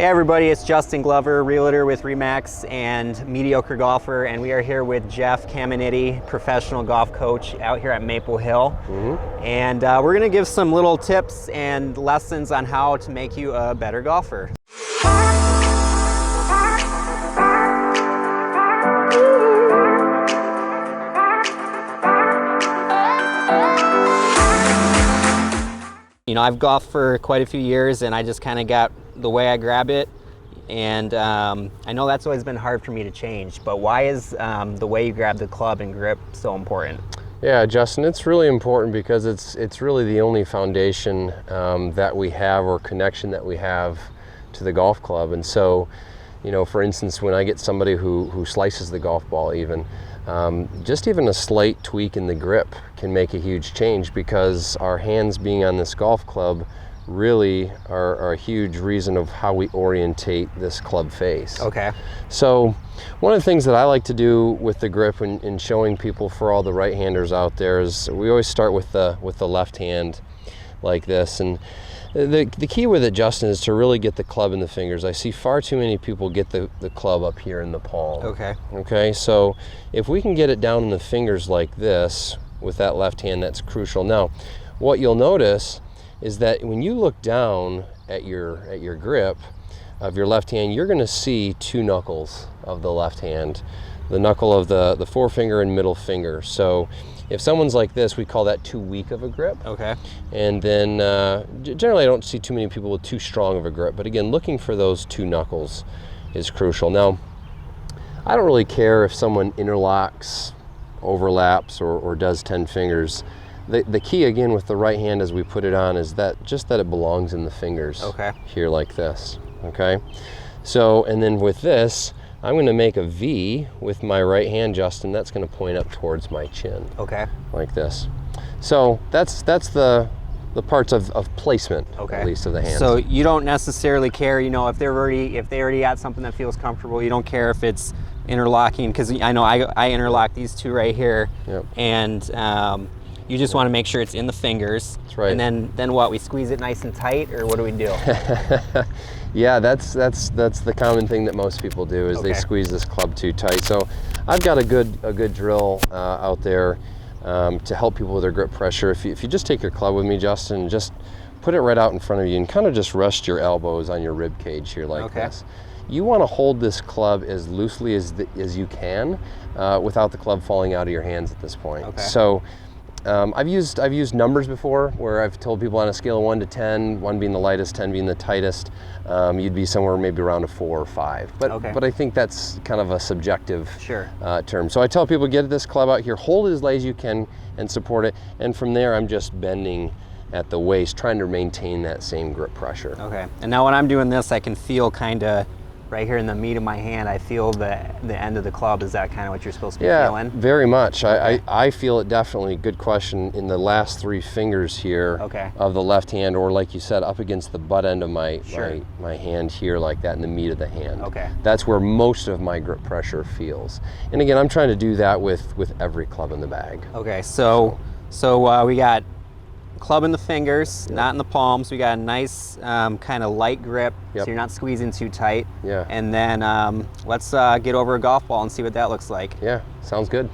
Hey everybody, it's Justin Glover, realtor with RE/MAX and Mediocre golfer, and we are here with Jeff Caminiti, professional golf coach out here at Maple Hill. And we're going to give some little tips and lessons on how to make you a better golfer. You know, I've golfed for quite a few years and I just kind of got the way I grab it, and I know that's always been hard for me to change, but why is the way you grab the club and grip so important? Yeah, Justin, it's really important because it's really the only foundation that we have, or connection that we have to the golf club. And so, you know, for instance, when I get somebody who slices the golf ball even a slight tweak in the grip can make a huge change, because our hands being on this golf club really are a huge reason of how we orientate this club face. Okay. So one of the things that I like to do with the grip in showing people, for all the right-handers out there, is we always start with the left hand like this. And the key with it, Justin, is to really get the club in the fingers. I see far too many people get the club up here in the palm. Okay. Okay, so if we can get it down in the fingers like this with that left hand, that's crucial. Now, what you'll notice is that when you look down at your grip of your left hand, you're going to see two knuckles of the left hand, the knuckle of the forefinger and middle finger. So if someone's like this, we call that too weak of a grip. Okay. And then generally I don't see too many people with too strong of a grip, but again, looking for those two knuckles is crucial. Now, I don't really care if someone interlocks, overlaps, or does 10 fingers. The key, again, with the right hand as we put it on, is that it belongs in the fingers. Okay. Here like this, okay? So, and then with this, I'm gonna make a V with my right hand, Justin. That's gonna point up towards my chin. Okay. Like this. So that's the parts of placement, okay, at least, of the hand. So you don't necessarily care, you know, if they already got something that feels comfortable. You don't care if it's interlocking, because I know I interlock these two right here. Yep. And you just want to make sure it's in the fingers. That's right. And then what? We squeeze it nice and tight, or what do we do? Yeah, that's the common thing that most people do, is they squeeze this club too tight. So I've got a good drill out there to help people with their grip pressure. If you just take your club with me, Justin, just put it right out in front of you and kind of just rest your elbows on your rib cage here like this. You want to hold this club as loosely as you can without the club falling out of your hands at this point. Okay. So I've used numbers before, where I've told people on a scale of 1 to 10, 1 being the lightest, 10 being the tightest, you'd be somewhere maybe around a 4 or 5. But I think that's kind of a subjective term. So I tell people, get this club out here, hold it as light as you can, and support it. And from there, I'm just bending at the waist, trying to maintain that same grip pressure. Okay. And now when I'm doing this, I can feel kind of right here in the meat of my hand, I feel the end of the club. Is that kind of what you're supposed to be feeling? Yeah, very much. I feel it definitely. Good question. In the last 3 fingers here of the left hand, or like you said, up against the butt end of my hand here, like that, in the meat of the hand. Okay. That's where most of my grip pressure feels. And again, I'm trying to do that with every club in the bag. Okay, so we got club in the fingers, not in the palms. We got a nice kind of light grip, so you're not squeezing too tight. Yeah. And then let's get over a golf ball and see what that looks like. Yeah, sounds good.